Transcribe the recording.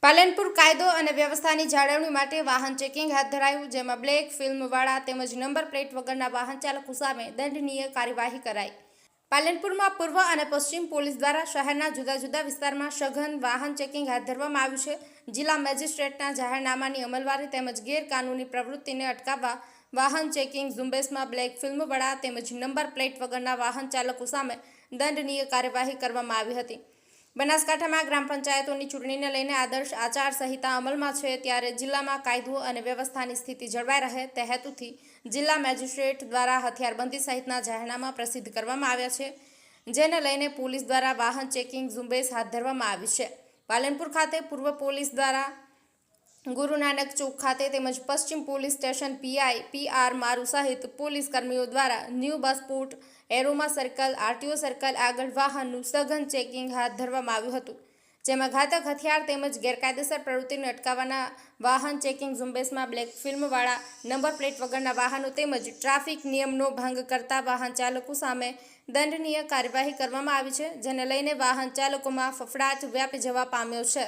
પાલનપુર કાયદો અને વ્યવસ્થાની જાળવણી માટે વાહન ચેકિંગ હાથ ધરાયું, જેમાં બ્લેક ફિલ્મવાળા તેમજ નંબર પ્લેટ વગરના વાહન ચાલકો સામે દંડનીય કાર્યવાહી કરાઈ। પાલનપુરમાં પૂર્વ અને પશ્ચિમ પોલીસ દ્વારા શહેરના જુદા જુદા વિસ્તારમાં સઘન વાહન ચેકિંગ હાથ ધરવામાં આવ્યું છે। જિલ્લા મેજિસ્ટ્રેટના જાહેરનામાની અમલવારી તેમજ ગેરકાનૂની પ્રવૃત્તિને અટકાવવા વાહન ચેકિંગ ઝુંબેશમાં બ્લેક ફિલ્મવાળા તેમજ નંબર પ્લેટ વગરના વાહન ચાલકો સામે દંડનીય કાર્યવાહી કરવામાં આવી હતી। બનાસકાંઠામાં ગ્રામ પંચાયતોની ચૂંટણીને લઈને આદર્શ આચાર સંહિતા અમલમાં છે, ત્યારે જિલ્લામાં કાયદો અને વ્યવસ્થાની સ્થિતિ જળવાઈ રહે તે હેતુથી જિલ્લા મેજિસ્ટ્રેટ દ્વારા હથિયારબંધી સહિતના જાહેરનામા પ્રસિદ્ધ કરવામાં આવ્યા છે, જેને લઈને પોલીસ દ્વારા વાહન ચેકિંગ ઝુંબેશ હાથ ધરવામાં આવી છે। પાલનપુર ખાતે પૂર્વ પોલીસ દ્વારા ગુરુ નાનક ચોક ખાતે તેમજ પશ્ચિમ પોલીસ સ્ટેશન પીઆઈ PR મારુ સહિત પોલીસ કર્મીઓ દ્વારા new busport aroma circle RTO circle આગળ વાહનનું સઘન ચેકિંગ હાથ ધરવામાં આવ્યું હતું, જેમાં ઘાતક હથિયાર તેમજ ગેરકાયદેસર પ્રવૃત્તિને અટકાવવાના વાહન ચેકિંગ ઝુંબેશમાં બ્લેક ફિલ્મવાળા નંબર પ્લેટ વગરના વાહનો તેમજ ટ્રાફિક નિયમનો ભંગ કરતા વાહન ચાલકો સામે દંડનીય કાર્યવાહી કરવામાં આવી છે, જેને લઈને વાહન ચાલકોમાં ફફડાટ વ્યાપી જવા પામ્યો છે।